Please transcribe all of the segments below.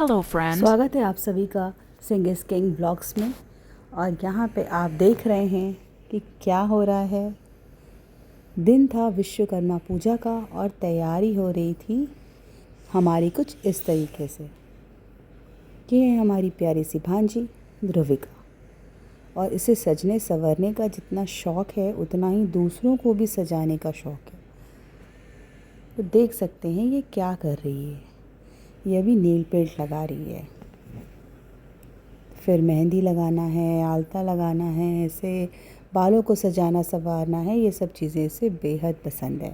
Hello, friend. स्वागत है आप सभी का सिंग इज किंग ब्लॉग्स में। और यहाँ पे आप देख रहे हैं कि क्या हो रहा है। दिन था विश्वकर्मा पूजा का और तैयारी हो रही थी हमारी कुछ इस तरीके से। ये है हमारी प्यारी सी भांजी ध्रुविका, और इसे सजने संवरने का जितना शौक़ है उतना ही दूसरों को भी सजाने का शौक़ है। तो देख सकते हैं ये क्या कर रही है। ये अभी नेल पेंट लगा रही है, फिर मेहंदी लगाना है, आलता लगाना है, ऐसे बालों को सजाना संवारना है। ये सब चीज़ें इसे बेहद पसंद है।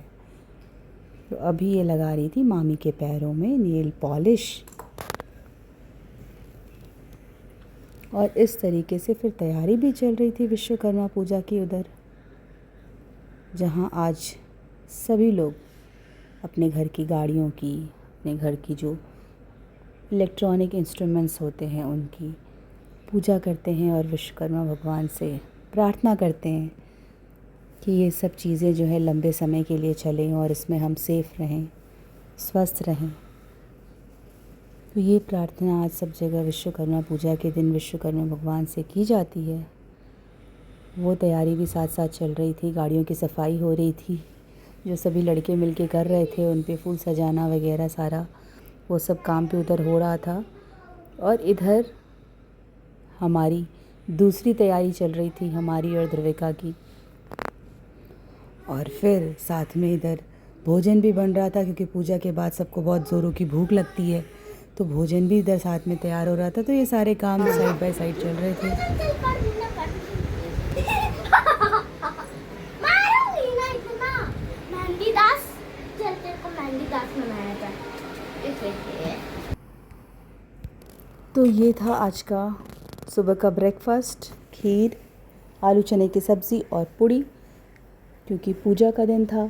तो अभी ये लगा रही थी मामी के पैरों में नेल पॉलिश, और इस तरीके से फिर तैयारी भी चल रही थी विश्वकर्मा पूजा की उधर, जहाँ आज सभी लोग अपने घर की गाड़ियों की, अपने घर की जो इलेक्ट्रॉनिक इंस्ट्रूमेंट्स होते हैं उनकी पूजा करते हैं और विश्वकर्मा भगवान से प्रार्थना करते हैं कि ये सब चीज़ें जो है लंबे समय के लिए चलें और इसमें हम सेफ रहें, स्वस्थ रहें। तो ये प्रार्थना आज सब जगह विश्वकर्मा पूजा के दिन विश्वकर्मा भगवान से की जाती है। वो तैयारी भी साथ साथ चल रही थी। गाड़ियों की सफाई हो रही थी, जो सभी लड़के मिलके कर रहे थे, उन पे फूल सजाना वगैरह सारा वो सब काम पे उधर हो रहा था। और इधर हमारी दूसरी तैयारी चल रही थी, हमारी और ध्रुविका की। और फिर साथ में इधर भोजन भी बन रहा था, क्योंकि पूजा के बाद सबको बहुत ज़ोरों की भूख लगती है, तो भोजन भी इधर साथ में तैयार हो रहा था। तो ये सारे काम साइड बाय साइड चल रहे थे। तो ये था आज का सुबह का ब्रेकफास्ट, खीर, आलू चने की सब्ज़ी और पूड़ी। क्योंकि पूजा का दिन था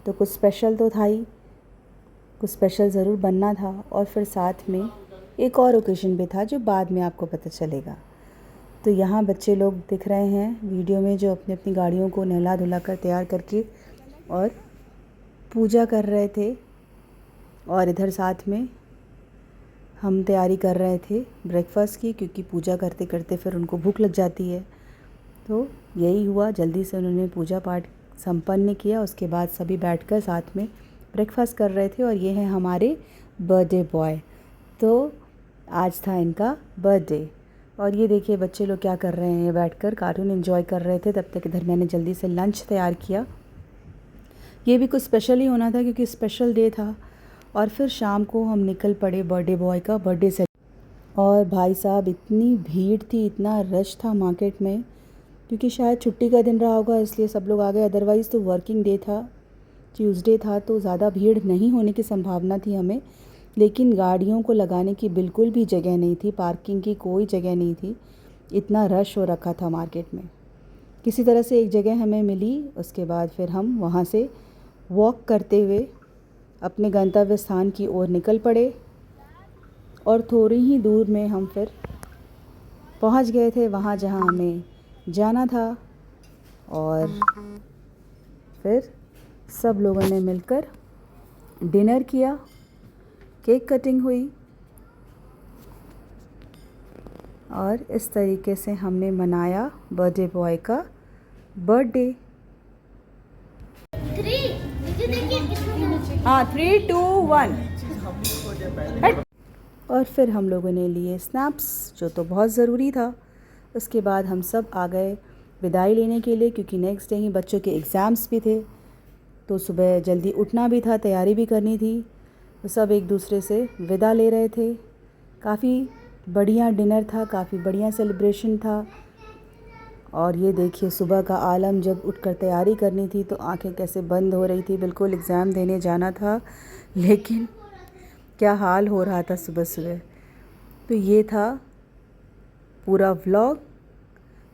तो कुछ स्पेशल तो था ही, कुछ स्पेशल ज़रूर बनना था। और फिर साथ में एक और ओकेज़न भी था जो बाद में आपको पता चलेगा। तो यहाँ बच्चे लोग दिख रहे हैं वीडियो में, जो अपनी अपनी गाड़ियों को नहला धुला कर तैयार करके और पूजा कर रहे थे। और इधर साथ में हम तैयारी कर रहे थे ब्रेकफास्ट की, क्योंकि पूजा करते करते फिर उनको भूख लग जाती है। तो यही हुआ, जल्दी से उन्होंने पूजा पाठ संपन्न किया। उसके बाद सभी बैठकर साथ में ब्रेकफास्ट कर रहे थे। और ये है हमारे बर्थडे बॉय। तो आज था इनका बर्थडे। और ये देखिए बच्चे लोग क्या कर रहे हैं, बैठकर कार्टून एंजॉय कर रहे थे। तब तक इधर मैंने जल्दी से लंच तैयार किया। ये भी कुछ स्पेशल ही होना था, क्योंकि स्पेशल डे था। और फिर शाम को हम निकल पड़े बर्थडे बॉय का बर्थडे से। और भाई साहब इतनी भीड़ थी, इतना रश था मार्केट में, क्योंकि शायद छुट्टी का दिन रहा होगा इसलिए सब लोग आ गए। अदरवाइज़ तो वर्किंग डे था, ट्यूसडे था, तो ज़्यादा भीड़ नहीं होने की संभावना थी हमें। लेकिन गाड़ियों को लगाने की बिल्कुल भी जगह नहीं थी, पार्किंग की कोई जगह नहीं थी। इतना रश हो रखा था मार्केट में। किसी तरह से एक जगह हमें मिली। उसके बाद फिर हम वहाँ से वॉक करते हुए अपने गंतव्य स्थान की ओर निकल पड़े। और थोड़ी ही दूर में हम फिर पहुंच गए थे वहाँ जहाँ हमें जाना था। और फिर सब लोगों ने मिलकर डिनर किया, केक कटिंग हुई, और इस तरीके से हमने मनाया बर्थडे बॉय का बर्थडे। हाँ, 3, 2, 1। और फिर हम लोगों ने लिए स्नैप्स, जो तो बहुत ज़रूरी था। उसके बाद हम सब आ गए विदाई लेने के लिए, क्योंकि नेक्स्ट डे ही बच्चों के एग्ज़ाम्स भी थे। तो सुबह जल्दी उठना भी था, तैयारी भी करनी थी। तो सब एक दूसरे से विदा ले रहे थे। काफ़ी बढ़िया डिनर था, काफ़ी बढ़िया सेलिब्रेशन था। और ये देखिए सुबह का आलम, जब उठकर तैयारी करनी थी तो आंखें कैसे बंद हो रही थी। बिल्कुल एग्ज़ाम देने जाना था, लेकिन क्या हाल हो रहा था सुबह सुबह। तो ये था पूरा व्लॉग।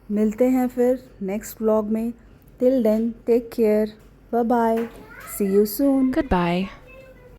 मिलते हैं फिर नेक्स्ट व्लॉग में। Till then take care, bye bye, see you soon. Goodbye.